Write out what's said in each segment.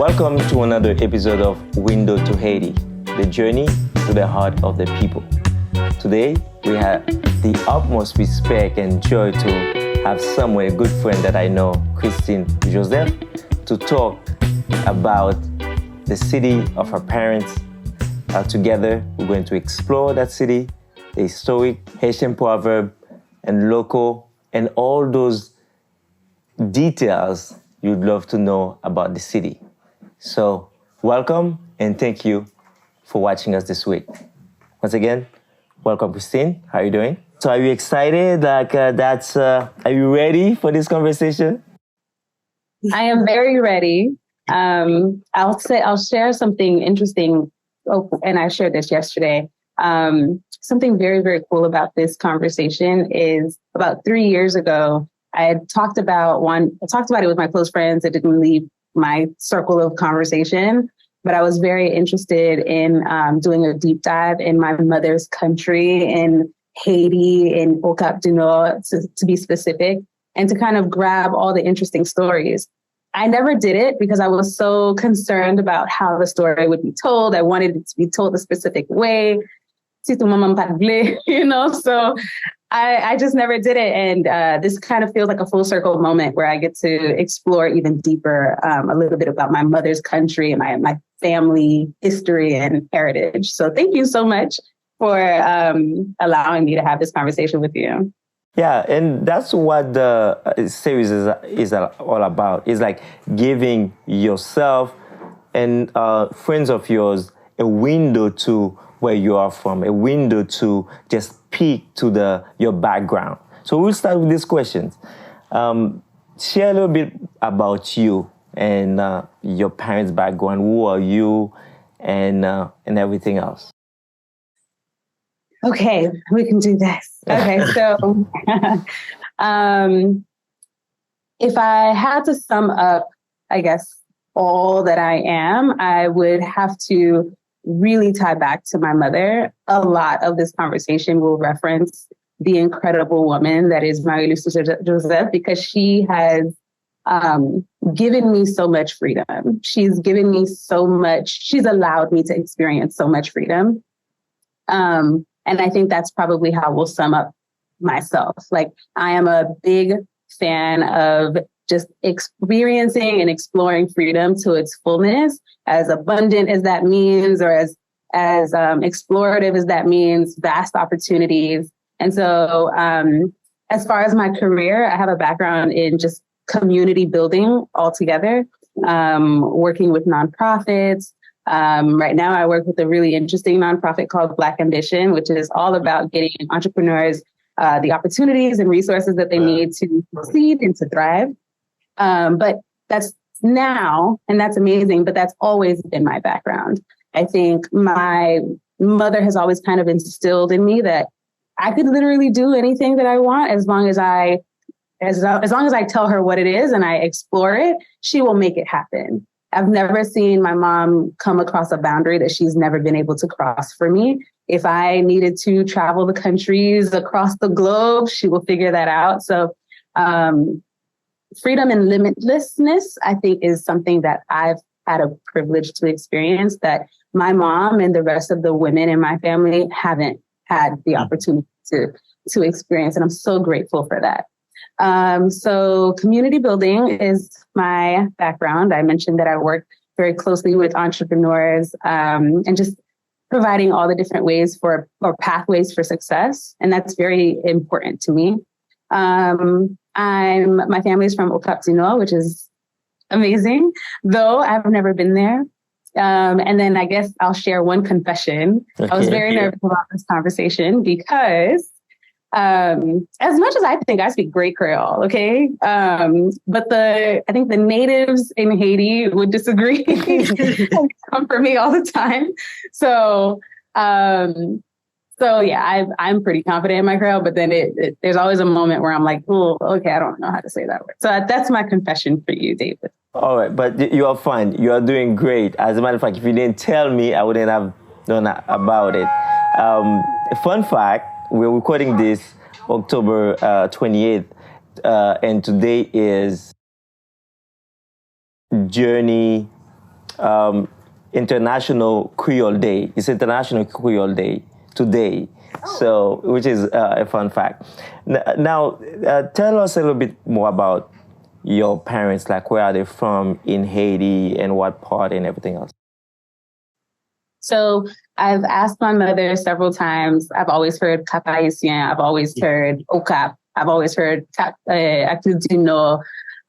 Welcome to another episode of Window to Haiti, the journey to the heart of the people. Today, we have the utmost respect and joy to have someone, a good friend that I know, Christine Cherubin, to talk about the city of her parents. Together, we're going to explore that city, the historic Haitian proverb, and local, and all those details you'd love to know about the city. So, welcome and thank you for watching us this week. Once again, welcome, Christine. How are you doing? So, are you excited? Are you ready for this conversation? I am very ready. I'll share something interesting. Oh, and I shared this yesterday. Something very, very cool about this conversation is about 3 years ago, I had talked about it with my close friends. It didn't leave my circle of conversation, but I was very interested in doing a deep dive in my mother's country, in Haiti, in Cap du Nord, to be specific, and to kind of grab all the interesting stories. I never did it because I was so concerned about how the story would be told. I wanted it to be told a specific way. So I just never did it. And this kind of feels like a full circle moment where I get to explore even deeper a little bit about my mother's country and my family history and heritage. So thank you so much for allowing me to have this conversation with you. Yeah, and that's what the series is all about. It's like giving yourself and friends of yours a window to where you are from, a window to just peek to your background. So we'll start with these questions. Share a little bit about you and your parents' background. Who are you, and everything else. Okay, we can do this. Okay, so if I had to sum up, I guess, all that I am, I would have to really tie back to my mother. A lot of this conversation will reference the incredible woman that is Marie-Luce Joseph, because she has given me so much freedom. She's given me so much. She's allowed me to experience so much freedom. And I think that's probably how we'll sum up myself. Like, I am a big fan of just experiencing and exploring freedom to its fullness, as abundant as that means, or as explorative as that means, vast opportunities. And so as far as my career, I have a background in just community building altogether, working with nonprofits. Right now, I work with a really interesting nonprofit called Black Ambition, which is all about getting entrepreneurs the opportunities and resources that they need to succeed and to thrive. But that's now, and that's amazing, but that's always been my background. I think my mother has always kind of instilled in me that I could literally do anything that I want as long as I tell her what it is and I explore it, she will make it happen. I've never seen my mom come across a boundary that she's never been able to cross for me. If I needed to travel the countries across the globe, she will figure that out. So freedom and limitlessness, I think, is something that I've had a privilege to experience that my mom and the rest of the women in my family haven't had the opportunity to experience. And I'm so grateful for that. So community building is my background. I mentioned that I work very closely with entrepreneurs and just providing all the different ways or pathways for success. And that's very important to me. My family is from Cap du Nord, which is amazing, though I've never been there. And then I guess I'll share one confession. Okay. I was very nervous about this conversation because as much as I think I speak great Creole, okay? But I think the natives in Haiti would disagree. They come for me all the time. So yeah, I'm pretty confident in my Creole, but then there's always a moment where I'm like, oh, okay, I don't know how to say that word. So that's my confession for you, David. All right, but you are fine. You are doing great. As a matter of fact, if you didn't tell me, I wouldn't have known about it. Fun fact, we're recording this October 28th, and today is Journey um, International Creole Day. It's International Creole Day today. So, which is a fun fact. Now, tell us a little bit more about your parents, like where are they from in Haiti and what part and everything else. So I've asked my mother several times. I've always heard Cap-Haitian. I've always heard Okap. I've always heard Akudino.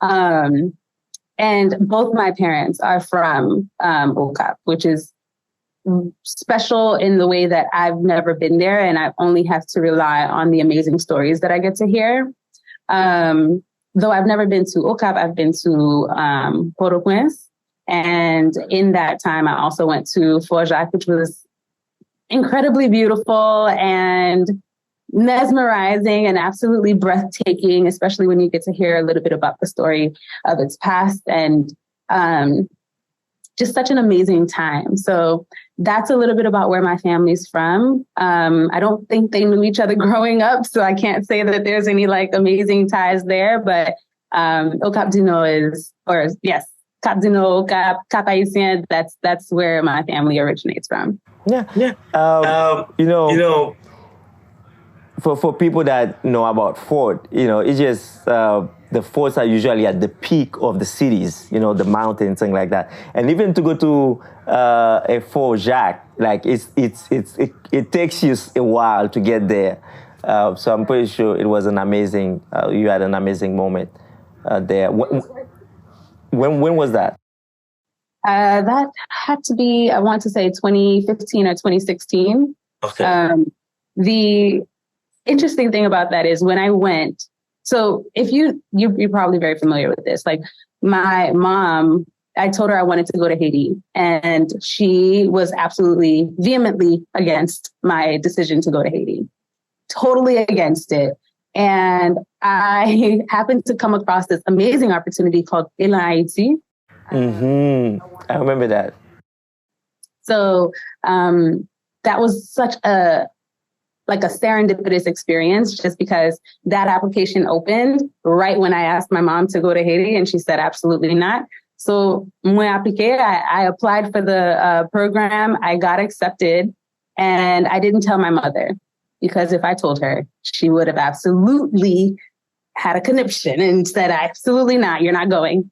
And both my parents are from Okap, which is special in the way that I've never been there and I only have to rely on the amazing stories that I get to hear. Though I've never been to Okap, I've been to Port-au-Prince. And in that time, I also went to Fort Jacques, which was incredibly beautiful and mesmerizing and absolutely breathtaking, especially when you get to hear a little bit about the story of its past and just such an amazing time. So that's a little bit about where my family's from. I don't think they knew each other growing up, so I can't say that there's any like amazing ties there, but Okap Dino is, or yes, Cap Dino, Cap-Haitian, that's where my family originates from. Yeah. For people that know about fort, it's just the forts are usually at the peak of the cities, the mountains, things like that. And even to go to a Fort Jacques, like it takes you a while to get there. So I'm pretty sure it was an amazing. You had an amazing moment there. When was that? That had to be, I want to say 2015 or 2016. Okay. The interesting thing about that is when I went, so if you're probably very familiar with this, like my mom, I told her I wanted to go to Haiti and she was absolutely vehemently against my decision to go to Haiti, totally against it. And I happened to come across this amazing opportunity called Ayiti. I remember that. So that was such a serendipitous experience just because that application opened right when I asked my mom to go to Haiti and she said, absolutely not. So I applied for the program. I got accepted and I didn't tell my mother because if I told her, she would have absolutely had a conniption and said, absolutely not, you're not going.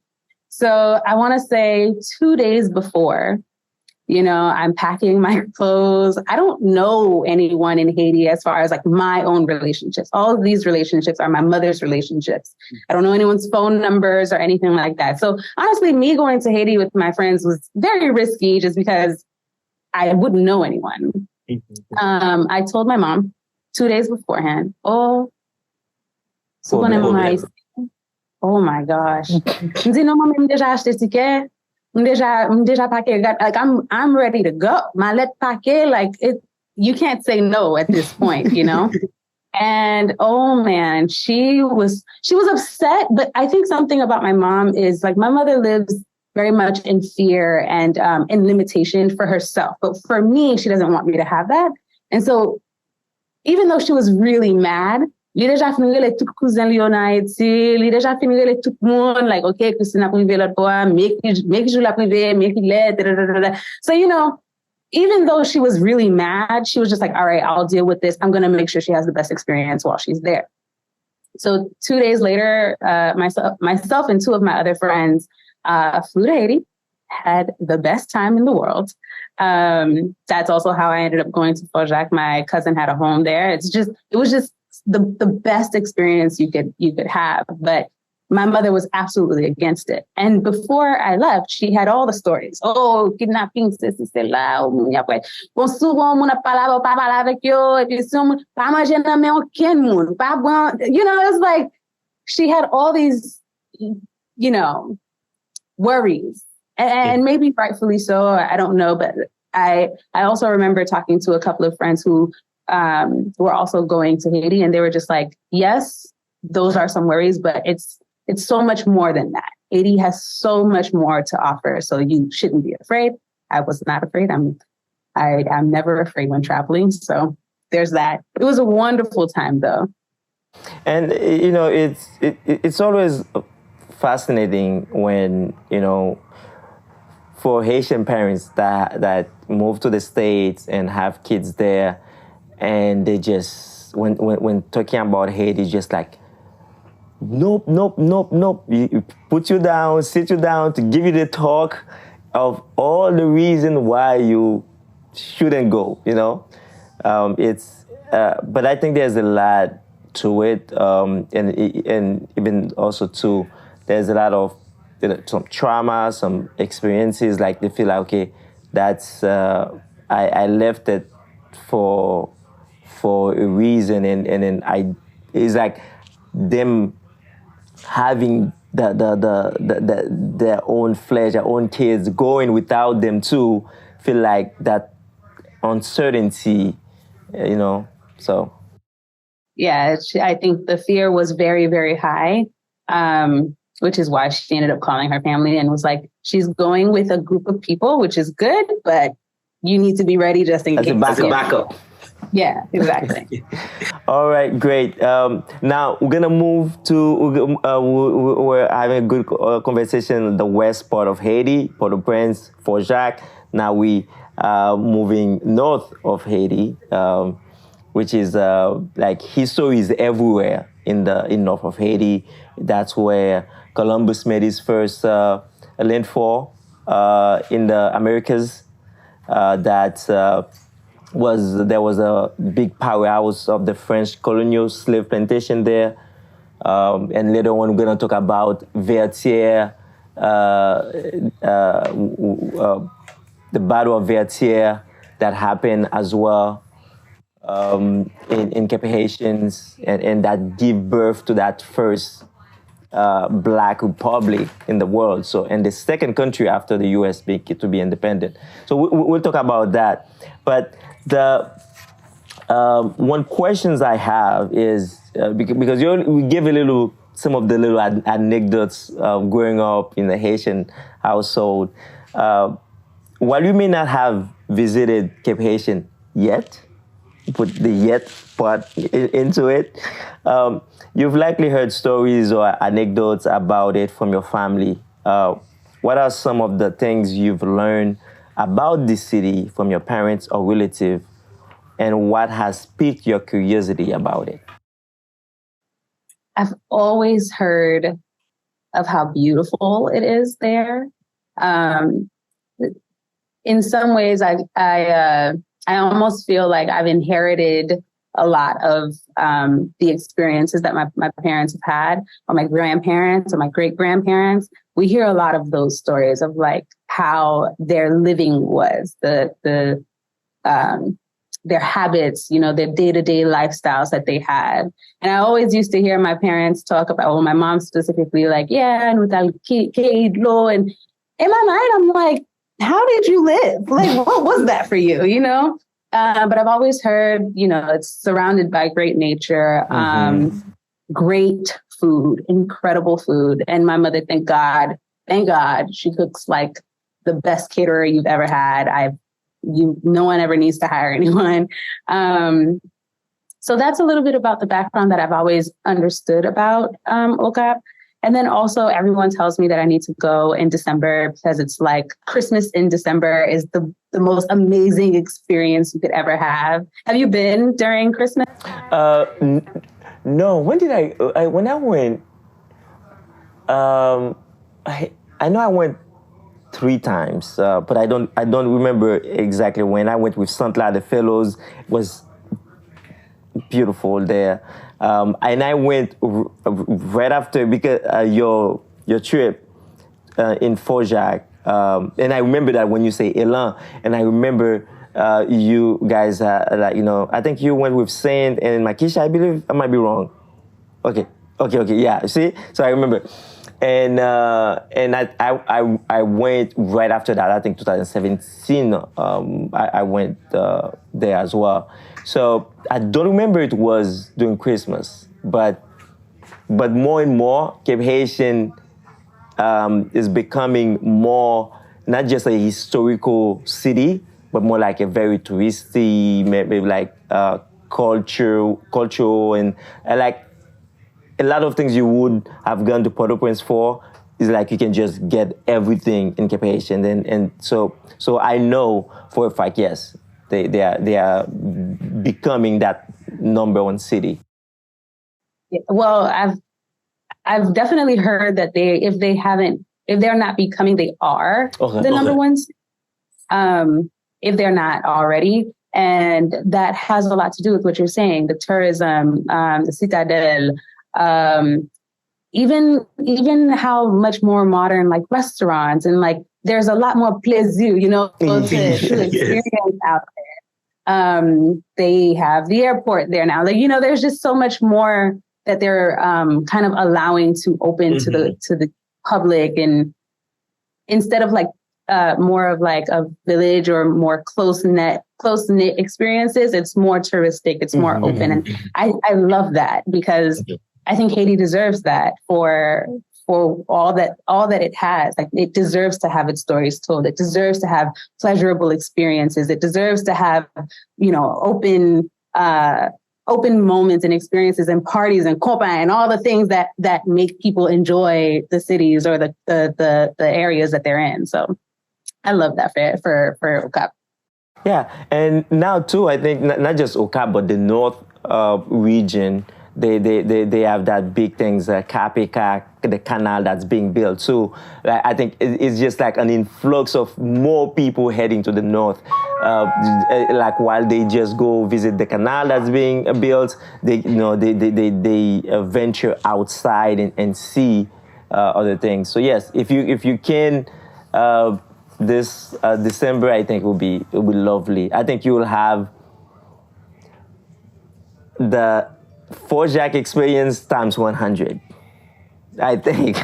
So I want to say 2 days before, I'm packing my clothes. I don't know anyone in Haiti as far as like my own relationships. All of these relationships are my mother's relationships. I don't know anyone's phone numbers or anything like that. So honestly, me going to Haiti with my friends was very risky just because I wouldn't know anyone. I told my mom 2 days beforehand, oh my gosh. Like I'm ready to go. You can't say no at this point, And oh man, she was upset, but I think something about my mom is like my mother lives very much in fear and in limitation for herself. But for me, she doesn't want me to have that. And so even though she was really mad, li deja finire tout cousin li yo na Haiti, li deja finire tout monde, like, okay, Christine a privé l'autre fois, make you la privé, make you let, da, da, da, da. So, even though she was really mad, she was just like, all right, I'll deal with this. I'm going to make sure she has the best experience while she's there. So 2 days later, myself and two of my other friends flew to Haiti, had the best time in the world. That's also how I ended up going to Fort Jacques. My cousin had a home there. It was just the best experience you could have. But my mother was absolutely against it. And before I left, she had all the stories. Oh, kidnapping, c'est là. Bon, souvent, mon a pas parler avec yo. Et puis, pas manger dans mais aucun monde. Pas bon. It's like she had all these, worries. And maybe rightfully so. I don't know. But I also remember talking to a couple of friends who were also going to Haiti. And they were just like, yes, those are some worries, but it's so much more than that. Haiti has so much more to offer. So you shouldn't be afraid. I was not afraid. I'm never afraid when traveling. So there's that. It was a wonderful time though. And, it's always fascinating when, for Haitian parents that move to the States and have kids there, and they just when talking about Haiti, just like nope, nope, nope, nope. You put you down, sit you down to give you the talk of all the reason why you shouldn't go. But I think there's a lot to it, and even also too, there's a lot of some trauma, some experiences. Like they feel like, okay, that's I left it for a reason, and then it's like them having their own flesh, their own kids going without them too, feel like that uncertainty, so. Yeah, I think the fear was very, very high, which is why she ended up calling her family and was like, she's going with a group of people, which is good, but you need to be ready just in case. As a backup. Yeah, exactly. All right, great. Now we're gonna move to, we're having a good conversation in the west part of Haiti, Port-au-Prince, Fort Jacques. Now we moving north of Haiti, which is like history is everywhere in north of Haiti. That's where Columbus made his first landfall in the Americas. There was a big powerhouse of the French colonial slave plantation there. And later on, we're going to talk about Vertières, the Battle of Vertières that happened as well in Cap-Haitians, and that give birth to that first Black republic in the world. So, and the second country after the U.S. to be independent. So we'll talk about that. But the one questions I have is because we give some of the little anecdotes of growing up in the Haitian household. While you may not have visited Cap-Haitian yet, put the yet part into it, you've likely heard stories or anecdotes about it from your family. What are some of the things you've learned about the city from your parents or relative, and what has piqued your curiosity about it? I've always heard of how beautiful it is there. In some ways, I almost feel like I've inherited a lot of the experiences that my parents have had, or my grandparents, or my great grandparents. We hear a lot of those stories of like how their living was, their habits, their day-to-day lifestyles that they had. And I always used to hear my parents talk about, well, my mom specifically, like, yeah, and without low. And in my mind, I'm like, how did you live? Like, what was that for you? But I've always heard, it's surrounded by great nature, great food, incredible food. And my mother, thank God, she cooks like the best caterer you've ever had. No one ever needs to hire anyone. So that's a little bit about the background that I've always understood about OCAP. And then also everyone tells me that I need to go in December because it's like Christmas in December is the most amazing experience you could ever have. Have you been during Christmas? No. When did when I went, I know I went 3 times, but I don't remember exactly when. I went with Santla, the fellows. It was beautiful there. And I went right after, because your trip in Fort Jacques. And I remember that when you say Elan, and I remember you guys, I think you went with Saint and Makisha, I believe. I might be wrong. Okay, yeah, see? So I remember. And I went right after that. I think 2017. I went there as well. So I don't remember it was during Christmas, but more and more, Cap-Haitian is becoming more not just a historical city, but more like a very touristy, maybe like cultural, and like a lot of things you would have gone to Port-au-Prince for, it's like you can just get everything in Cap-Haitian. And so I know for a fact, yes, they are becoming that number one city. Well, I've definitely heard that if they're not becoming, they are the number one city, if they're not already. And that has a lot to do with what you're saying, the tourism, the citadel, even how much more modern, like restaurants, and like there's a lot more plaisir, to experience out there. They have the airport there now. Like, there's just so much more that they're kind of allowing to open to the public, and instead of like more of like a village or more close knit experiences, it's more touristic, it's more open, and I love that because I think Haiti deserves that for all that it has. Like, it deserves to have its stories told. It deserves to have pleasurable experiences. It deserves to have, open moments and experiences and parties and compa and all the things that make people enjoy the cities or the areas that they're in. So I love that for OCAP. Yeah, and now too, I think not just OCAP, but the North region. They have that big things, Cap-Haitian, the canal that's being built. So I think it's just like an influx of more people heading to the north. Like while they just go visit the canal that's being built, they venture outside and see other things. So yes, if you can, this December, I think will be lovely. I think you will have the Fort Jacques experience times 100. I think.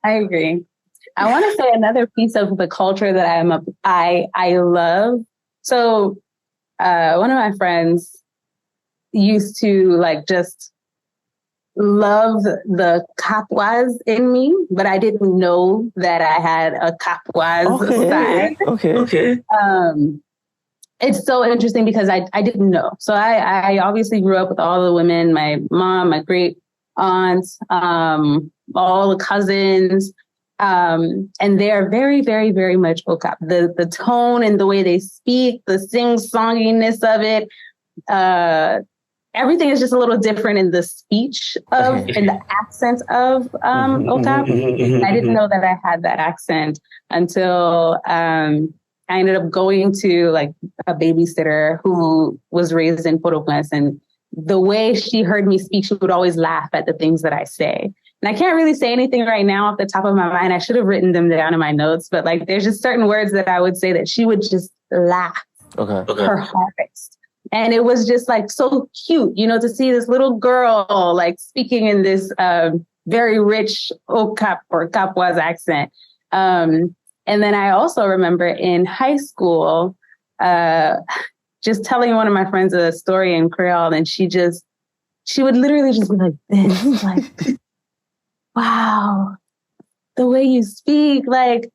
I agree. I want to say another piece of the culture that I love. So one of my friends used to like just love the Capoise in me, but I didn't know that I had a Capoise side. Okay. It's so interesting because I didn't know. So I obviously grew up with all the women, my mom, my great aunts, all the cousins, and they're very, very, very much OCAP. The tone and the way they speak, the sing-songiness of it, everything is just a little different in the speech in the accent of OCAP. I didn't know that I had that accent until I ended up going to like a babysitter who was raised in Port-au-Prince, and the way she heard me speak, she would always laugh at the things that I say. And I can't really say anything right now off the top of my mind. I should have written them down in my notes, but like there's just certain words that I would say that she would just laugh her hardest. And it was just like so cute, to see this little girl like speaking in this very rich OCAP or Capoise accent. And then I also remember in high school, just telling one of my friends a story in Creole, and she would literally just be like this, like, wow, the way you speak, like,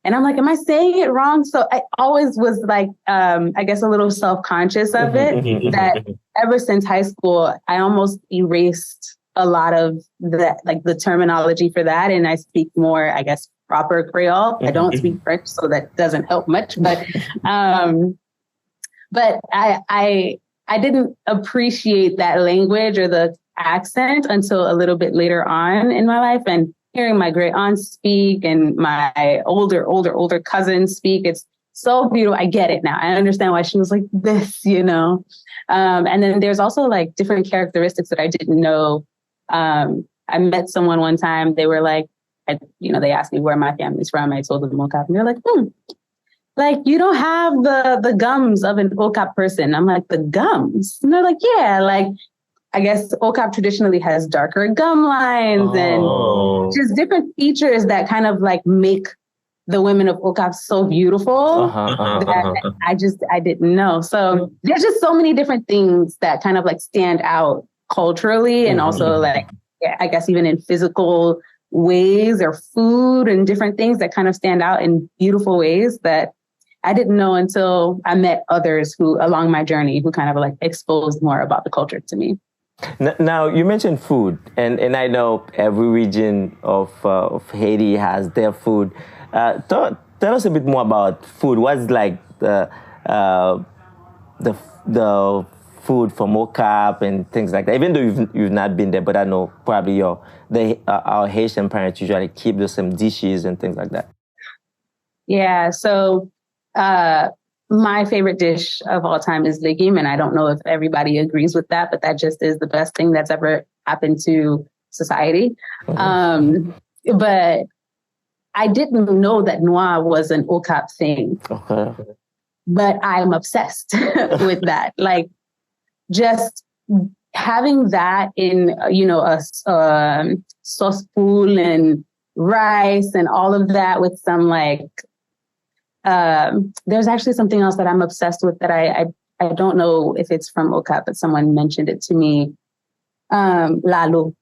and I'm like, am I saying it wrong? So I always was like, I guess a little self-conscious of it, that ever since high school, I almost erased a lot of that, like the terminology for that. And I speak more, I guess, proper Creole. I don't speak French, so that doesn't help much. But I didn't appreciate that language or the accent until a little bit later on in my life, and hearing my great aunt speak and my older cousins speak. It's so beautiful. I get it now. I understand why she was like this, And then there's also like different characteristics that I didn't know. I met someone one time. They were like, they asked me where my family's from. I told them OCAP, and they're like, like, you don't have the gums of an OCAP person. I'm like, the gums? And they're like, yeah, like, I guess OCAP traditionally has darker gum lines and just different features that kind of like make the women of OCAP so beautiful that I didn't know. So there's just so many different things that kind of like stand out culturally, and also like, I guess even in physical ways or food and different things that kind of stand out in beautiful ways that I didn't know until I met others who along my journey who kind of like exposed more about the culture to me. Now you mentioned food, and I know every region of Haiti has their food. Tell us a bit more about food. What's like uh, the food from Mocap and things like that. Even though you've not been there, but I know probably our Haitian parents usually keep the same dishes and things like that. Yeah. So, uh, my favorite dish of all time is legume. And I don't know if everybody agrees with that, but that just is the best thing that's ever happened to society. But I didn't know that noir was an OCAP thing, Okay. but I'm obsessed with that. Like just having that in, a sauce pool and rice and all of that with some like, there's actually something else that I'm obsessed with that I don't know if it's from OCAP, but someone mentioned it to me. Lalo.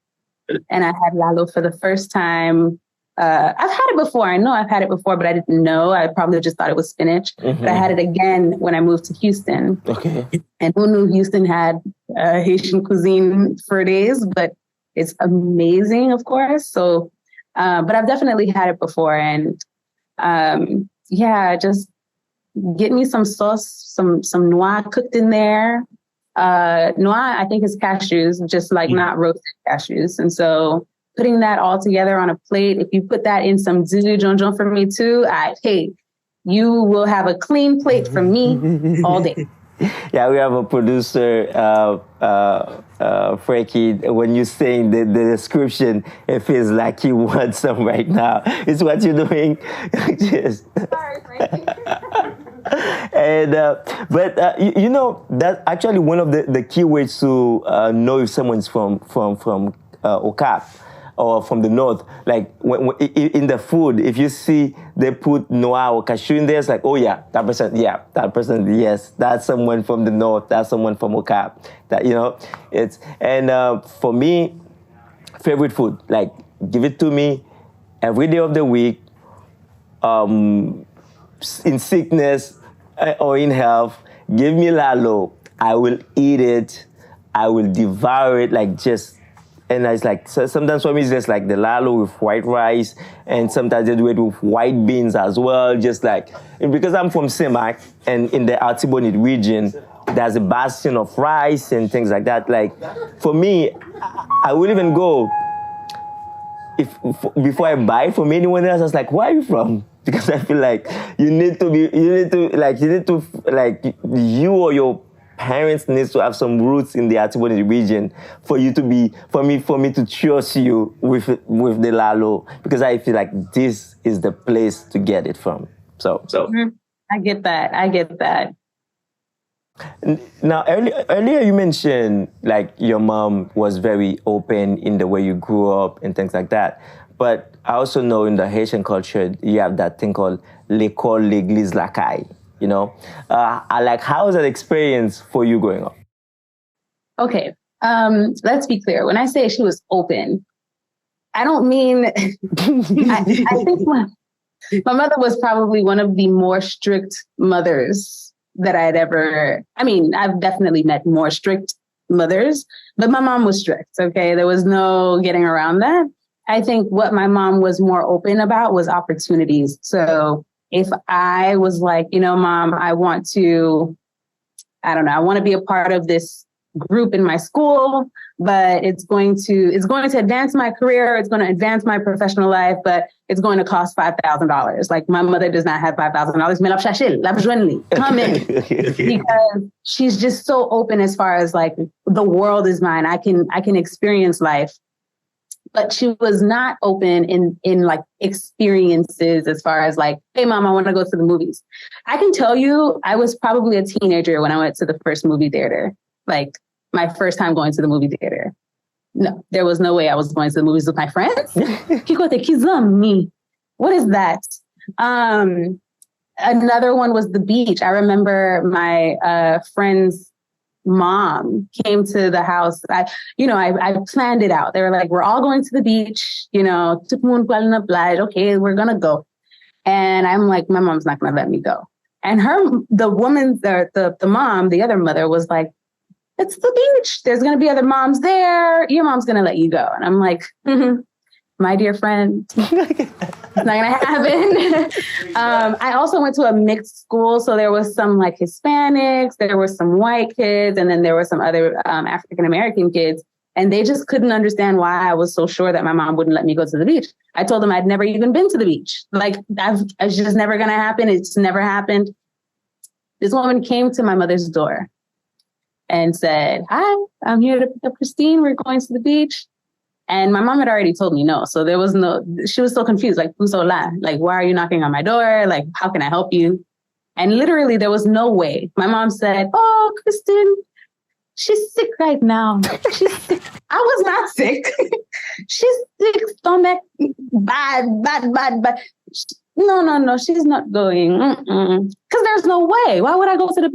And I had lalo for the first time. I've had it before. I know I've had it before, but I didn't know. I probably just thought it was spinach. But I had it again when I moved to Houston. Okay. And who knew Houston had Haitian cuisine for days, but it's amazing, of course. So, but I've definitely had it before. And just get me some sauce, some noix cooked in there. Noix, I think, is cashews, just like not roasted cashews. And so putting that all together on a plate, if you put that in some zizi jonjon for me too, you will have a clean plate from me all day. Yeah, we have a producer, Frankie. When you're saying the description, it feels like you want some right now. It's what you're doing. Just. Sorry, Frankie. And you know that's actually one of the key ways to know if someone's from Okap or from the north. Like in the food, if you see they put noix or cashew in there, it's like, oh yeah, that person, yes, that's someone from the north, that's someone from Okap. That it's for me, favorite food, like give it to me every day of the week. In sickness or in health, give me lalo. I will eat it. I will devour it and it's like, so sometimes for me it's just like the lalo with white rice, and sometimes they do it with white beans as well. Just like, because I'm from Semak, and in the Artibonite region, there's a bastion of rice and things like that. Like, for me, I will even go, before I buy it from anyone else, I was like, where are you from? Because I feel like you or your parents needs to have some roots in the Artibonite region for me to trust you with the lalo, because I feel like this is the place to get it from. So I get that. Now, earlier you mentioned like your mom was very open in the way you grew up and things like that. But I also know in the Haitian culture, you have that thing called l'école, l'église, la caille. How was that experience for you growing up? Okay, let's be clear. When I say she was open, I don't mean, I think my mother was probably one of the more strict mothers that I've definitely met more strict mothers, but my mom was strict, okay? There was no getting around that. I think what my mom was more open about was opportunities. So if I was like, Mom, I want to be a part of this group in my school, but it's going to advance my career, it's going to advance my professional life, but it's going to cost $5,000. Like, my mother does not have $5,000. Come in. Because she's just so open as far as like, the world is mine. I can experience life. But she was not open in like experiences as far as like, hey, Mom, I want to go to the movies. I can tell you, I was probably a teenager when I went to the first movie theater, like my first time going to the movie theater. No, there was no way I was going to the movies with my friends. What is that? Another one was the beach. I remember my friend's mom came to the house. I planned it out. They were like, we're all going to the beach, okay, we're gonna go. And I'm like, my mom's not gonna let me go. And the mom, the other mother was like, it's the beach. There's going to be other moms there. Your mom's going to let you go. And I'm like, my dear friend, it's not going to happen. I also went to a mixed school. So there was some like Hispanics, there were some white kids, and then there were some other African-American kids. And they just couldn't understand why I was so sure that my mom wouldn't let me go to the beach. I told them I'd never even been to the beach. Like, it's just never going to happen. It's never happened. This woman came to my mother's door and said, "Hi, I'm here to pick up Christine. We're going to the beach." And my mom had already told me no. So she was so confused, like, "Pusola, like, why are you knocking on my door? Like, how can I help you?" And literally there was no way. My mom said, "Oh, Christine, she's sick right now. She's sick." I was not sick. She's sick, stomach, bad. No, she's not going. Because there's no way. Why would I go to the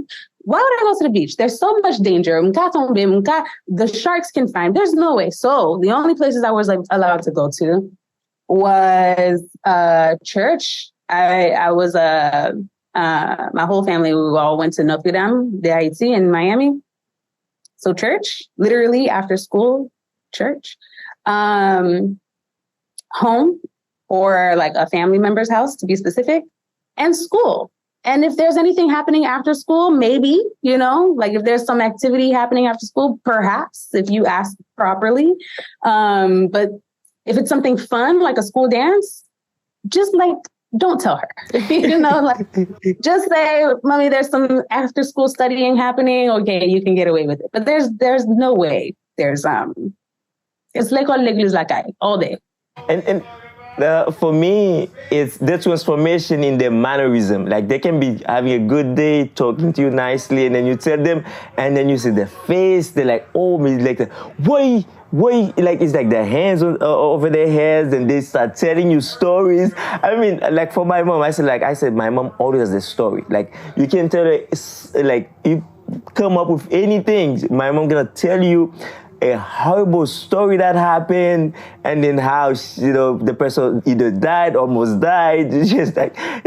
beach? There's so much danger. The sharks can find. There's no way. So the only places I was like allowed to go to was church. I was my whole family, we all went to Notre Dame de Haiti in Miami. So church, literally after school, church, home, or like a family member's house to be specific, and school. And if there's anything happening after school, maybe, like if there's some activity happening after school, perhaps if you ask properly. But if it's something fun, like a school dance, just like, don't tell her, like just say, "Mommy, there's some after school studying happening." Okay, you can get away with it. But there's no way. It's l'école, l'église, la caille all day. And for me, it's the transformation in their mannerism. Like they can be having a good day, talking to you nicely, and then you tell them, and then you see their face. They're like, "Oh, me, like, why?" Like it's like their hands over their heads, and they start telling you stories. I mean, like for my mom, I said, my mom always has a story. Like you can tell her, like you come up with anything, my mom gonna tell you a horrible story that happened, and then how the person either died, almost died. It's just like I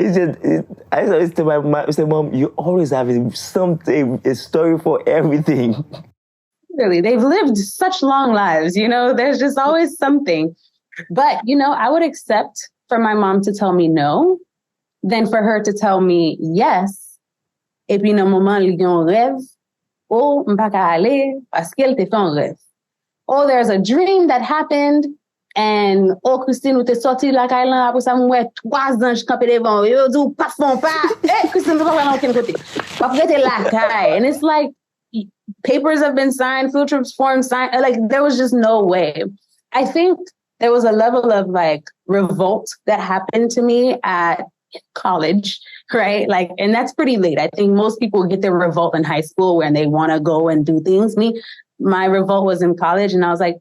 always tell my mom, I say, "Mom, you always have something, a story for everything." Really, they've lived such long lives, there's just always something. But, I would accept for my mom to tell me no, than for her to tell me yes. Et puis, dans moment, il y a un rêve. Oh, m'pas ka aller parce qu'elle te fait un rêve. Oh, there's a dream that happened. And, oh, Christine, ou te sorti la caille là, après ça, mouais, 3 ans, je campé devant. Yo, dis, pas fond pas. Christine, pas vraiment aucun côté. Pas prêter la caille. And it's like, papers have been signed, field trips forms signed. Like there was just no way. I think there was a level of like revolt that happened to me at college, right? Like, and that's pretty late. I think most people get their revolt in high school when they want to go and do things. My revolt was in college, and I was like,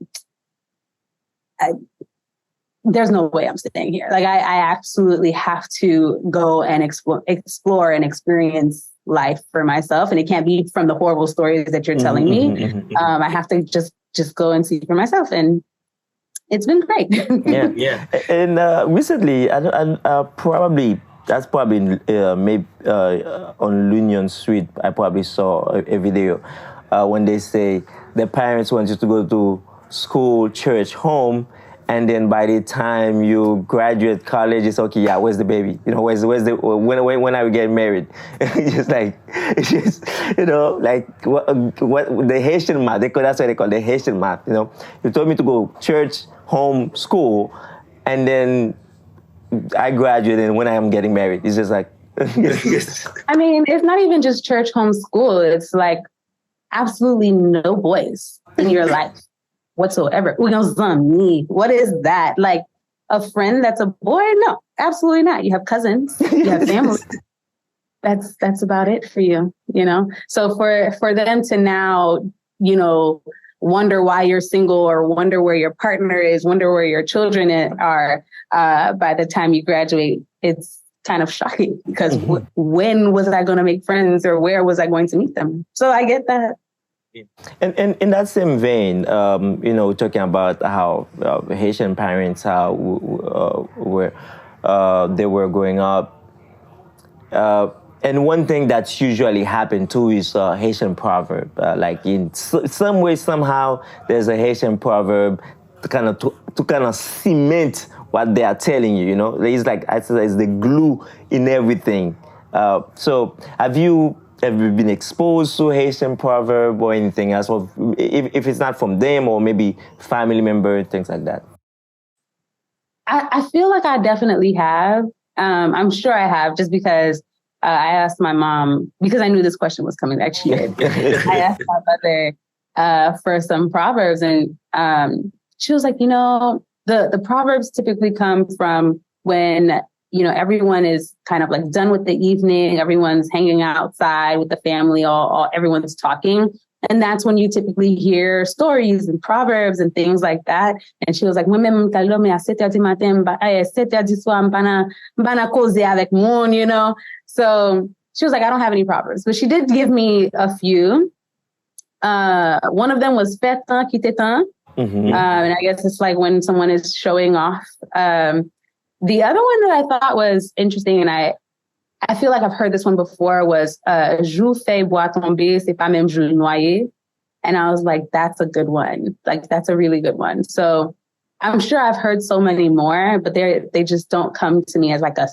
there's no way I'm staying here. Like I absolutely have to go and explore and experience life for myself, and it can't be from the horrible stories that you're telling me. I have to just go and see for myself, and it's been great. Yeah. And recently, that's probably maybe on Union Street, I probably saw a video when they say the parents want you to go to school, church, home. And then by the time you graduate college, it's okay. Yeah, where's the baby? Where's when are we getting married? It's just like what the Haitian math. That's what they call the Haitian math. You told me to go church, home, school, and then I graduate, and when I am getting married, it's just like. I mean, it's not even just church, home, school. It's like absolutely no boys in your life whatsoever. What is that? Like a friend that's a boy? No, absolutely not. You have cousins, you have family. That's about it for you, So for them to now, wonder why you're single, or wonder where your partner is, wonder where your children are by the time you graduate, it's kind of shocking because when was I going to make friends, or where was I going to meet them? So I get that. And in that same vein, talking about how Haitian parents, how they were growing up, And one thing that's usually happened too is Haitian proverb. Like in some way, somehow, there's a Haitian proverb to kind of cement what they are telling you. You know, it's like it's the glue in everything. So, have you ever been exposed to Haitian proverb or anything else? Or if it's not from them or maybe family member, things like that. I feel like I definitely have. I'm sure I have, just because I asked my mom, because I knew this question was coming next year. I asked my mother for some proverbs, and she was like, the proverbs typically come from when, everyone is kind of like done with the evening, everyone's hanging outside with the family, all everyone's talking. And that's when you typically hear stories and proverbs and things like that. And she was like, moi-même, à 7h du matin, 7h du soir, m'bana causer avec moun, So she was like, I don't have any proverbs, but she did give me a few. One of them was fait tant qui t'étant. And I guess it's like when someone is showing off. The other one that I thought was interesting, and I feel like I've heard this one before, was jour fait bois tomber, c'est pas même jour noyer. And I was like, that's a good one. Like, that's a really good one. So I'm sure I've heard so many more, but they just don't come to me as like a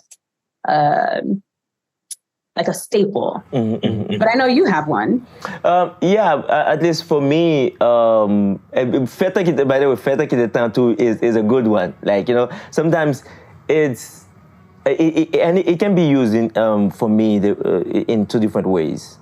staple. But I know you have one. At least for me, by the way, feta qui t'étend too is a good one. Like, sometimes it can be used for me in two different ways.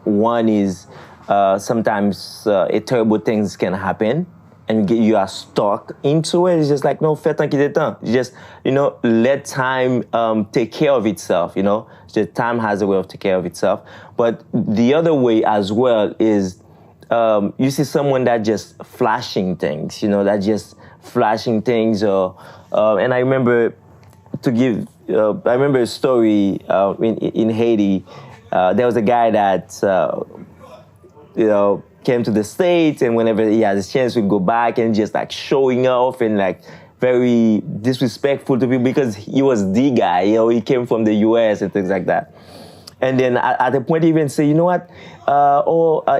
One is sometimes terrible things can happen and you are stuck into it. It's just like, no, fait tant qu'il est temps. Just, let time take care of itself, Just time has a way of taking care of itself. But the other way as well is you see someone that just flashing things, that just flashing things. And I remember I remember a story in Haiti. There was a guy that, came to the States, and whenever he had a chance, we'd go back and just like showing off and like very disrespectful to people because he was the guy, he came from the US and things like that. And then at the point, he even say, you know what?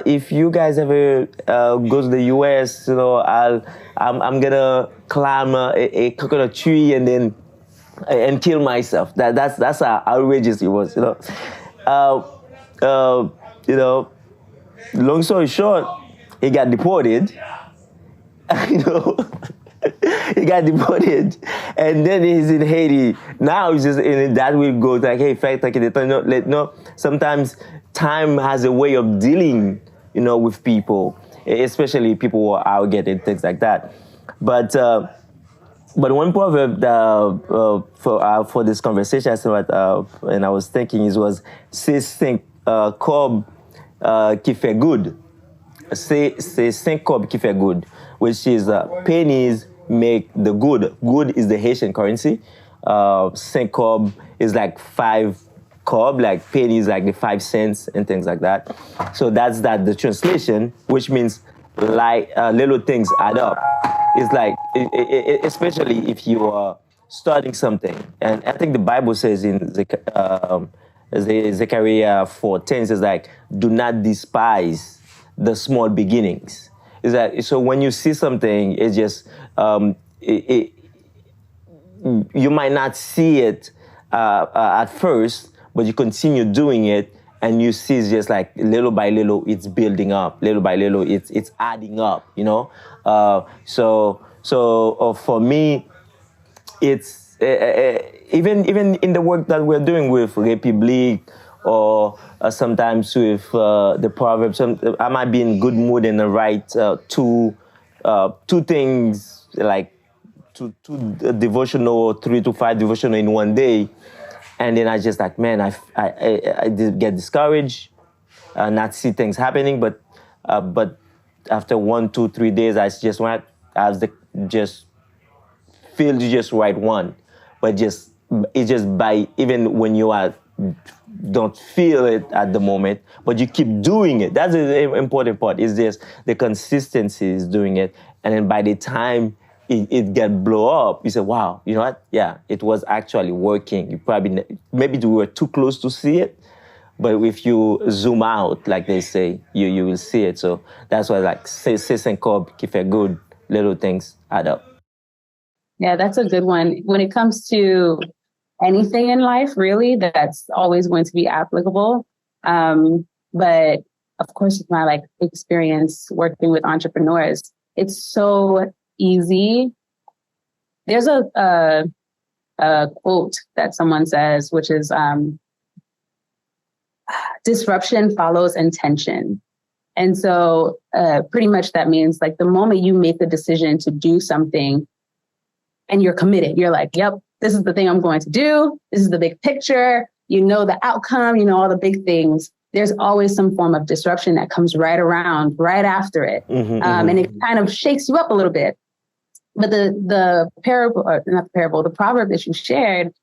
If you guys ever go to the US, I'm gonna climb a coconut tree and kill myself. That's how outrageous he was, Long story short, he got deported. He got deported, and then he's in Haiti. Now he's just in that will go like, hey, fact, sometimes time has a way of dealing, with people, especially people who are arrogant, things like that. But one proverb for this conversation, and I was thinking, was c'est senk cob qui fait good. C'est senk cob qui fait good, which is pennies make the good. Good is the Haitian currency. Senk cob is like 5 cob, like pennies, like the 5 cents and things like that. So that's the translation, which means like little things add up. It's like, especially if you are starting something. And I think the Bible says in Zechariah 4:10, says like, do not despise the small beginnings. Is that so? When you see something, it's just you might not see it at first, but you continue doing it, and you see it's just like little by little, it's building up. Little by little, it's adding up. So for me, it's even in the work that we're doing with Repiblik, or sometimes with the proverbs. I might be in good mood and write two things, like two devotional, 3 to 5 devotional in one day, and then I just like, man, I did get discouraged, not see things happening, but after 1, 2, 3 days, I just feel to just write one, but it's just by, even when you don't feel it at the moment, but you keep doing it. That's the important part. Is just the consistency is doing it, and then by the time it get blow up, you say, wow, you know what? Yeah, it was actually working. You maybe we were too close to see it, but if you zoom out, like they say, you will see it. So that's why, like, c'est senk qui fait good, little things add up. Yeah, that's a good one. When it comes to anything in life, really, that's always going to be applicable. But of course, with my experience working with entrepreneurs, it's so easy. There's a quote that someone says, which is disruption follows intention. And so pretty much that means like the moment you make the decision to do something and you're committed, you're like, yep, this is the thing I'm going to do. This is the big picture. You know the outcome, you know all the big things. There's always some form of disruption that comes right after it. And it kind of shakes you up a little bit. But the parable, or not the parable, the proverb that you shared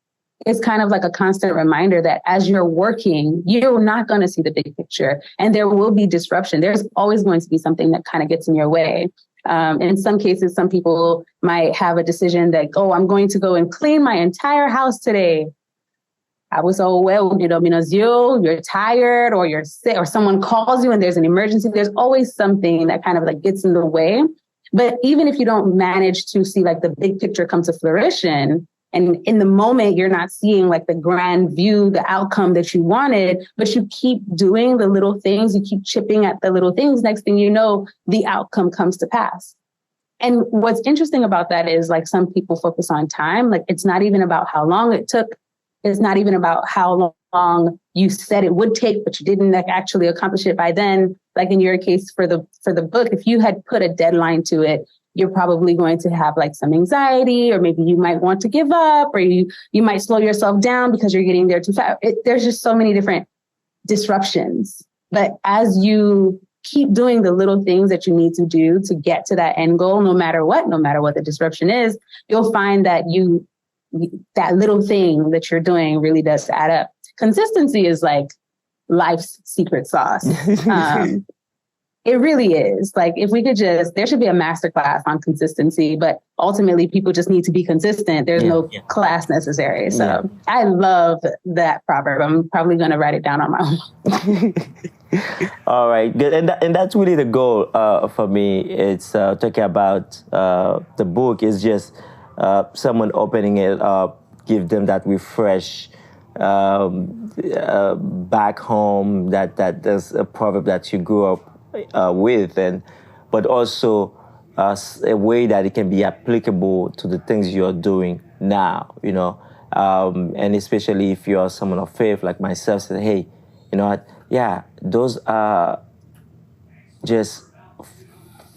is kind of like a constant reminder that as you're working, you're not going to see the big picture and there will be disruption. There's always going to be something that kind of gets in your way. In some cases, some people might have a decision that, oh, I'm going to go and clean my entire house today. I was so well, you're tired or you're sick or someone calls you and there's an emergency. There's always something that kind of like gets in the way. But even if you don't manage to see like the big picture come to fruition, and in the moment, you're not seeing like the grand view, the outcome that you wanted, but you keep doing the little things, you keep chipping at the little things. Next thing you know, the outcome comes to pass. And what's interesting about that is like some people focus on time. Like it's not even about how long it took. It's not even about how long you said it would take, but you didn't like actually accomplish it by then. Like in your case for the book, if you had put a deadline to it, you're probably going to have like some anxiety, or maybe you might want to give up, or you might slow yourself down because you're getting there too fast. There's just so many different disruptions. But as you keep doing the little things that you need to do to get to that end goal, no matter what the disruption is, you'll find that that little thing that you're doing really does add up. Consistency is like life's secret sauce. It really is. Like if we could there should be a masterclass on consistency, but ultimately people just need to be consistent. There's no class necessary. So I love that proverb. I'm probably going to write it down on my own. All right, good. And that's really the goal for me. It's talking about the book is just someone opening it up, give them that refresh back home, that there's a proverb that you grew up with, but also a way that it can be applicable to the things you're doing now, and especially if you're someone of faith like myself, say, hey, you know what? Yeah, those are just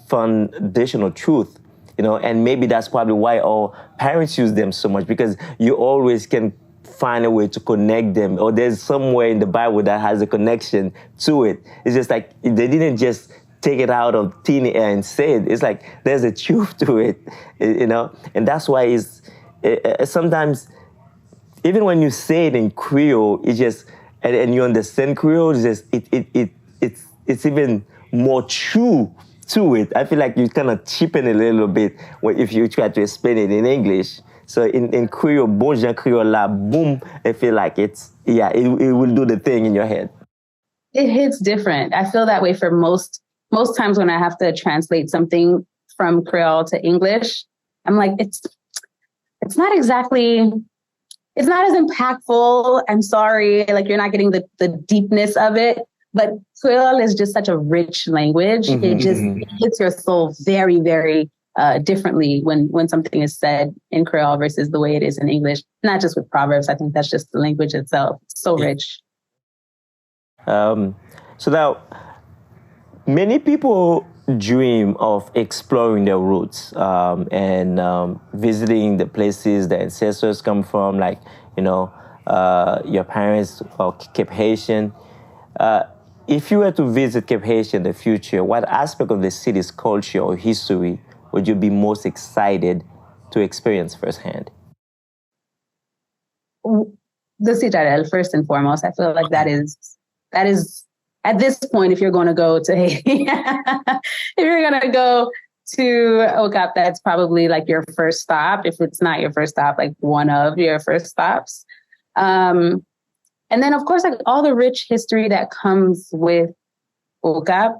foundational truth, and maybe that's probably why our parents use them so much, because you always can find a way to connect them, or there's somewhere in the Bible that has a connection to it. It's just like they didn't just take it out of thin air and say it. It's like there's a truth to it, and that's why it's sometimes even when you say it in Creole, it's just and you understand Creole, it's just it's even more true to it. I feel like you kind of cheapen it a little bit if you try to explain it in English. So in Creole, bon Jean Creole, la boom, I feel like it will do the thing in your head. It hits different. I feel that way for most times when I have to translate something from Creole to English. I'm like, it's not exactly, it's not as impactful. I'm sorry, like you're not getting the deepness of it. But Creole is just such a rich language. It just hits your soul very, very differently when something is said in Creole versus the way it is in English. Not just with Proverbs. I think that's just the language itself. It's so rich. So now, many people dream of exploring their roots and visiting the places the ancestors come from, like, your parents or Cap-Haitian. If you were to visit Cap-Haitian in the future, what aspect of the city's culture or history would you be most excited to experience firsthand? The Citadel, first and foremost. I feel like that is at this point, if you're going to go to Haiti, if you're going to go to OCAP, that's probably like your first stop. If it's not your first stop, like one of your first stops. And And then, of course, like all the rich history that comes with Oka.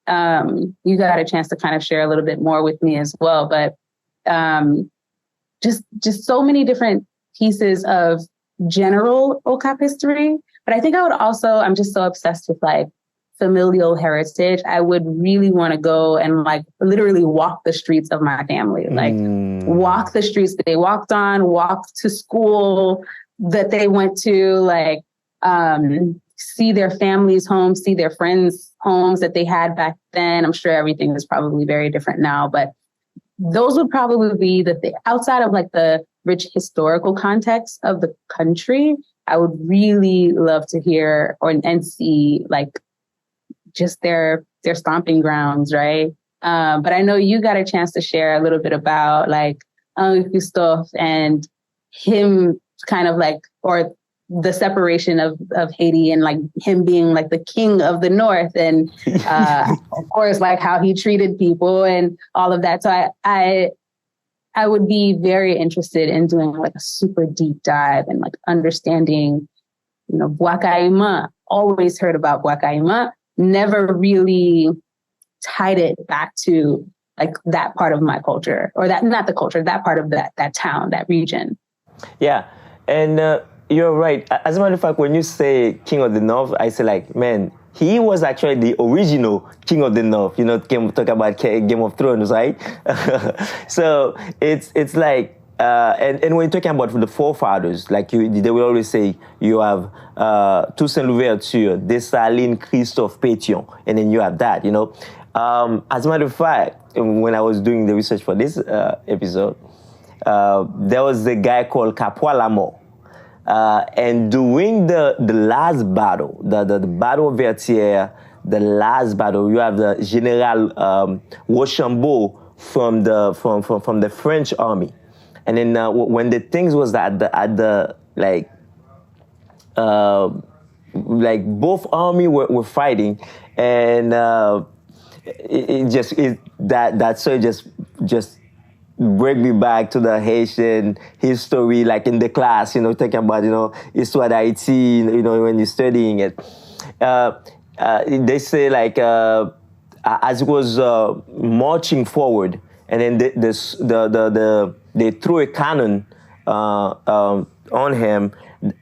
You got a chance to kind of share a little bit more with me as well, but just so many different pieces of general OCAP history. But I think I would also, I'm just so obsessed with like familial heritage. I would really want to go and like literally walk the streets of my family, like walk the streets that they walked on, walk to school that they went to, like see their families' homes, see their friends' homes that they had back then. I'm sure everything is probably very different now, but those would probably be outside of like the rich historical context of the country. I would really love to hear and see like just their stomping grounds, right? But I know you got a chance to share a little bit about like Christophe and him kind of like, or the separation of Haiti and like him being like the king of the North and of course like how he treated people and all of that. So I would be very interested in doing like a super deep dive and like understanding, you know, Bwakaima. Always heard about Bwakaima, never really tied it back to like that part of my culture, or that, not the culture, that part of that town, that region. Yeah. And you're right. As a matter of fact, when you say King of the North, I say like, man, he was actually the original King of the North. You know, talk about Game of Thrones, right? So it's like, and when you're talking about the forefathers, like they will always say you have Toussaint Louverture, Dessalines, Christophe, Pétion, and then you have that, you know. As a matter of fact, when I was doing the research for this episode, there was a guy called Capois-Lamont. And during the last battle, the Battle of Vertières, the last battle, you have the General Rochambeau from the French army, and then when the things was at the like both army were fighting, and just bring me back to the Haitian history, like in the class, you know, talking about, you know, Histoire d'Haïti, you know, when you're studying it. They say like, as it was marching forward, and then they threw a cannon on him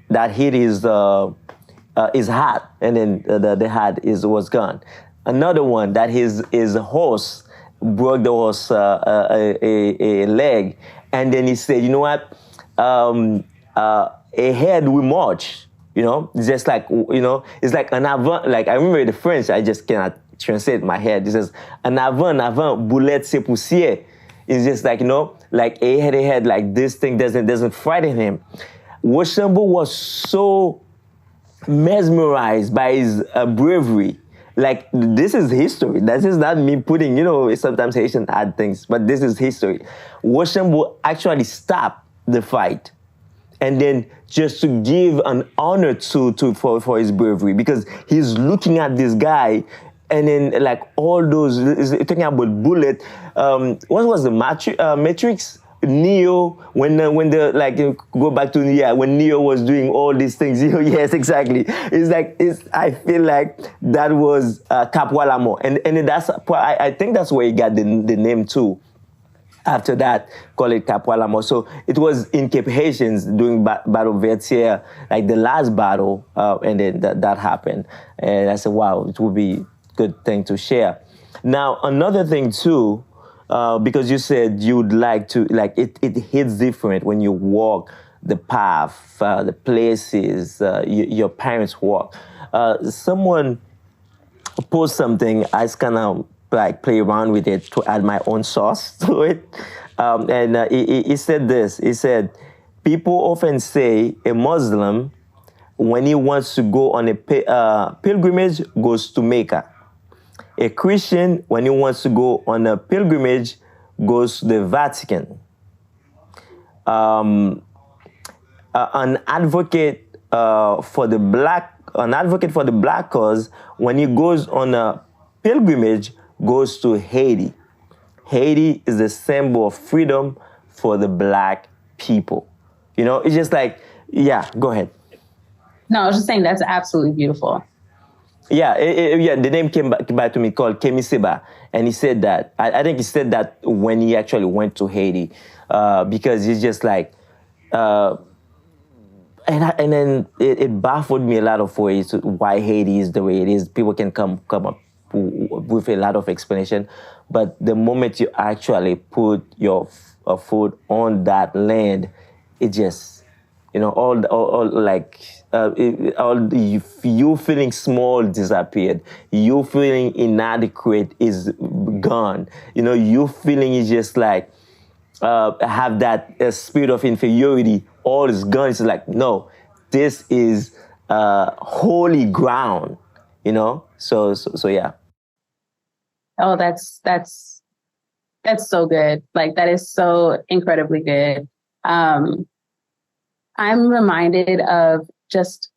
that hit his hat, and then the hat was gone. Another one that his horse broke the horse a leg, and then he said, you know what, ahead we march, you know, just like, you know, it's like an avant, like I remember the French, I just cannot translate in my head. It says an avant boulette c'est poussière. It's just like, you know, like ahead, like this thing doesn't frighten him. Rochambeau was so mesmerized by his bravery. Like, this is history. That is not me putting, you know, sometimes Haitian add things, but this is history. Rochambeau actually stopped the fight, and then just to give an honor for his bravery, because he's looking at this guy, and then like all those, talking about bullet, what was the Matrix? Neo, when the like go back to when Neo was doing all these things, you know, yes, exactly. I feel like that was Capois-Lamont, and that's I think that's where he got the name too. After that, call it Capois-Lamont. So it was in Cap-Haitians during Battle of Vertières, like the last battle, and then that happened. And I said, wow, it would be a good thing to share. Now another thing too. Because you said you'd like to, like, it hits different when you walk the path, the places your parents walk. Someone posed something, I just kind of like play around with it to add my own sauce to it. And he said this, he said, people often say a Muslim, when he wants to go on a pilgrimage, goes to Mecca. A Christian, when he wants to go on a pilgrimage, goes to the Vatican. An advocate for the black cause, when he goes on a pilgrimage, goes to Haiti. Haiti is the symbol of freedom for the black people. You know, it's just like, yeah, go ahead. No, I was just saying that's absolutely beautiful. Yeah, the name came back to me called Kemiseba, and he said that. I think he said that when he actually went to Haiti, because he's just like, and then it baffled me a lot of ways why Haiti is the way it is. People can come up with a lot of explanation, but the moment you actually put your foot on that land, it just, all like you feeling small disappeared. You feeling inadequate is gone. You feeling is just like have that spirit of inferiority. All is gone. It's like, no, this is holy ground. So yeah. Oh, that's so good. Like that is so incredibly good. I'm reminded of just,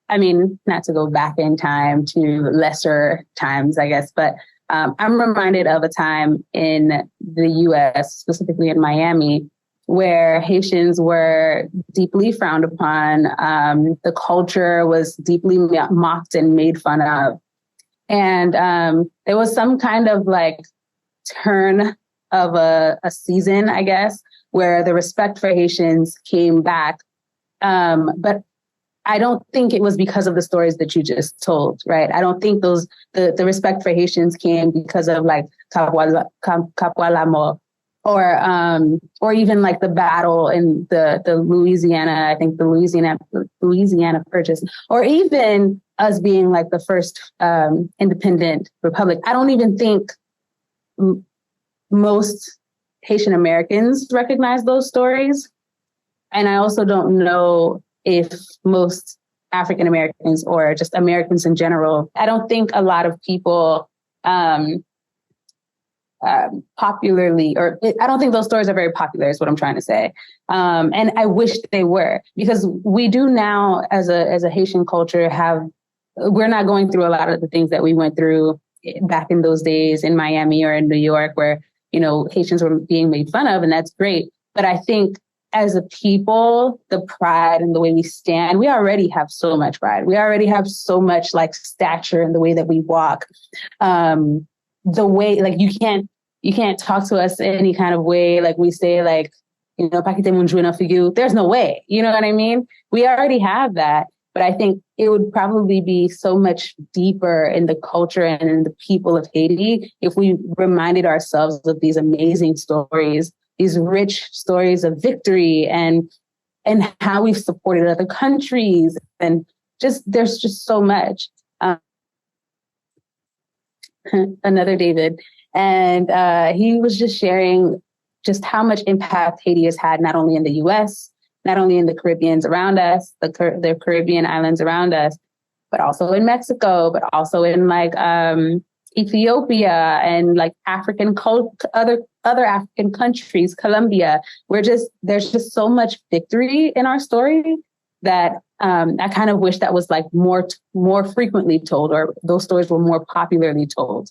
I mean, not to go back in time to lesser times, I guess, but I'm reminded of a time in the US, specifically in Miami, where Haitians were deeply frowned upon. The culture was deeply mocked and made fun of. And there was some kind of like turn of a season, I guess, where the respect for Haitians came back. But I don't think it was because of the stories that you just told, right? I don't think the respect for Haitians came because of like Capoalamo or even like the battle in the Louisiana, I think the Louisiana Purchase, or even us being like the first independent republic. I don't even think most Haitian Americans recognize those stories. And I also don't know if most African Americans or just Americans in general, I don't think a lot of people popularly, I don't think those stories are very popular is what I'm trying to say. And I wish they were, because we do now as a Haitian culture we're not going through a lot of the things that we went through back in those days in Miami or in New York, where, Haitians were being made fun of, and that's great. But I think as a people, the pride and the way we stand, we already have so much pride. We already have so much like stature in the way that we walk. The way, like, you can't talk to us any kind of way. Like we say, like, Pakite munjuina for you. There's no way. You know what I mean? We already have that. But I think it would probably be so much deeper in the culture and in the people of Haiti if we reminded ourselves of these amazing stories, these rich stories of victory and how we've supported other countries. And there's just so much. Another David. And he was just sharing just how much impact Haiti has had, not only in the US, not only in the Caribbeans around us, the Caribbean islands around us, but also in Mexico, but also in like Ethiopia and like other African countries, Colombia. There's just so much victory in our story that I kind of wish that was like more frequently told, or those stories were more popularly told.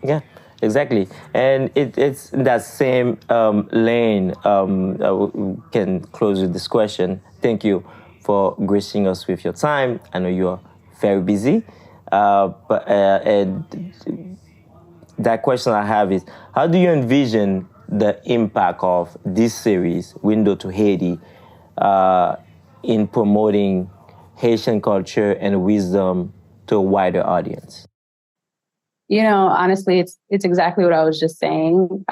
Yeah, exactly. And it's in that same lane. We can close with this question. Thank you for gracing us with your time. I know you are very busy. And that question I have is, how do you envision the impact of this series, Window to Haiti, in promoting Haitian culture and wisdom to a wider audience? Honestly, it's exactly what I was just saying.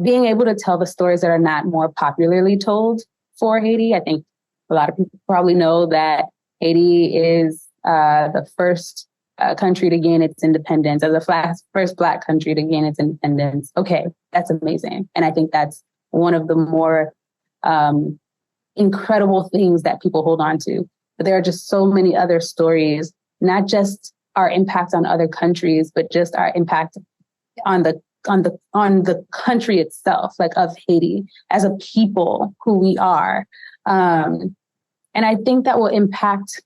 Being able to tell the stories that are not more popularly told for Haiti. I think a lot of people probably know that Haiti is the first country to gain its independence, or the first Black country to gain its independence. Okay, that's amazing. And I think that's one of the more incredible things that people hold on to. But there are just so many other stories, not just our impact on other countries, but just our impact on the country itself, like of Haiti as a people, who we are. And I think that will impact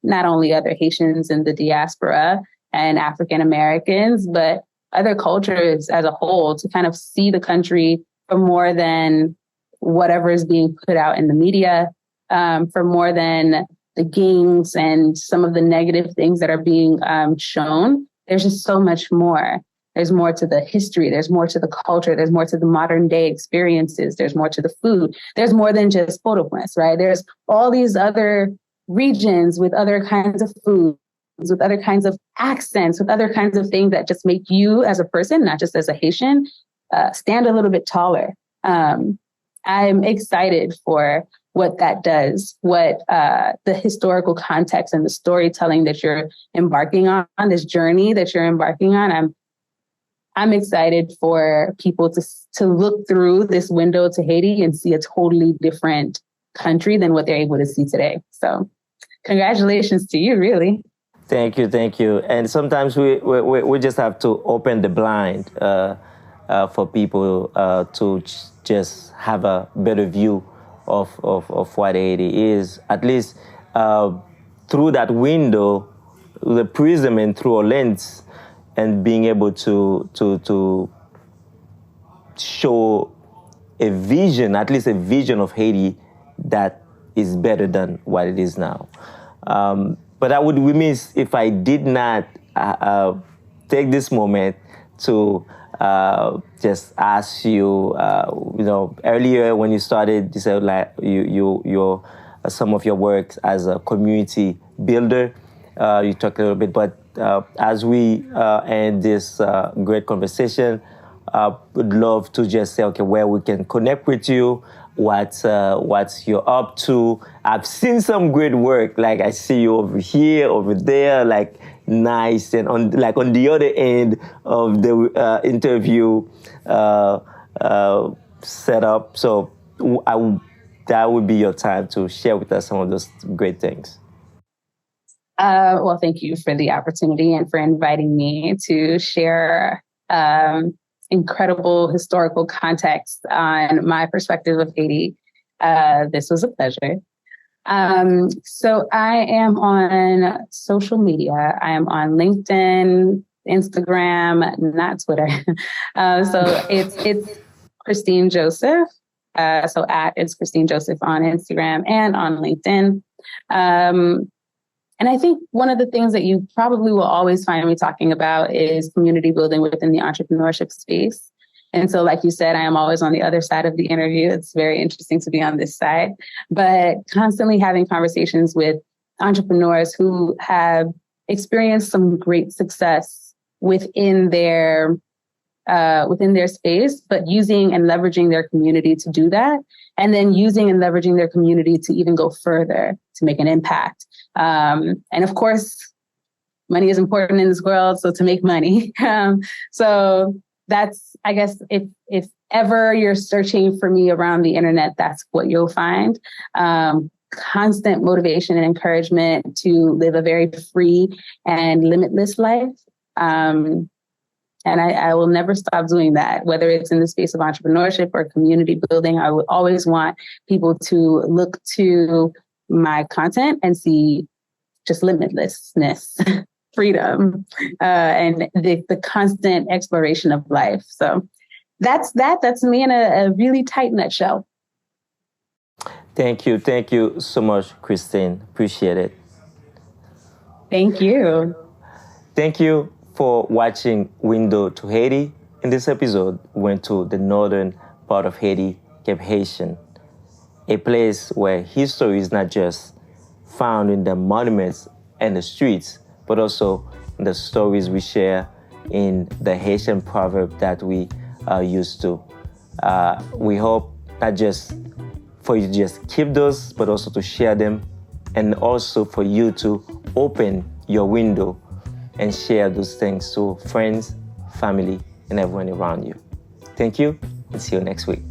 not only other Haitians in the diaspora and African Americans, but other cultures as a whole, to kind of see the country for more than whatever is being put out in the media, for more than the gangs and some of the negative things that are being shown. There's just so much more. There's more to the history. There's more to the culture. There's more to the modern day experiences. There's more to the food. There's more than just Port-au-Prince, right? There's all these other regions with other kinds of foods, with other kinds of accents, with other kinds of things that just make you as a person, not just as a Haitian, stand a little bit taller. I'm excited for what that does, what the historical context and the storytelling that you're embarking on, this journey that you're embarking on. I'm excited for people to look through this window to Haiti and see a totally different country than what they're able to see today. So congratulations to you, really. Thank you. And sometimes we just have to open the blind for people to just have a better view of what Haiti is, at least through that window, the prism and through a lens, and being able to show a vision, at least a vision of Haiti that is better than what it is now. But I would be remiss if I did not take this moment to just ask you, earlier when you started, you said like your some of your work as a community builder. You talked a little bit, but as we end this great conversation, would love to just say, okay, where we can connect with you, what's you're up to. I've seen some great work. Like I see you over here, over there, like nice, and on the other end of the interview setup. So that would be your time to share with us some of those great things. Well, thank you for the opportunity and for inviting me to share incredible historical context on my perspective of Haiti. This was a pleasure. So I am on social media. I am on LinkedIn, Instagram, not Twitter. So it's Christine Joseph. So it's Christine Joseph on Instagram and on LinkedIn. And I think one of the things that you probably will always find me talking about is community building within the entrepreneurship space. And so, like you said, I am always on the other side of the interview. It's very interesting to be on this side, but constantly having conversations with entrepreneurs who have experienced some great success within their space, but using and leveraging their community to do that, and then using and leveraging their community to even go further to make an impact. And of course, money is important in this world, so to make money. So that's, I guess, if ever you're searching for me around the internet, that's what you'll find. Constant motivation and encouragement to live a very free and limitless life. And I will never stop doing that, whether it's in the space of entrepreneurship or community building. I would always want people to look to my content and see just limitlessness, freedom, and the constant exploration of life. So that's me in a really tight nutshell. Thank you so much, Christine. Appreciate it. Thank you. Thank you for watching Window to Haiti. In this episode, we went to the northern part of Haiti, Cap-Haitian, a place where history is not just found in the monuments and the streets, but also in the stories we share in the Haitian proverb that we are used to. We hope not just for you to just keep those, but also to share them, and also for you to open your window and share those things to friends, family, and everyone around you. Thank you, and see you next week.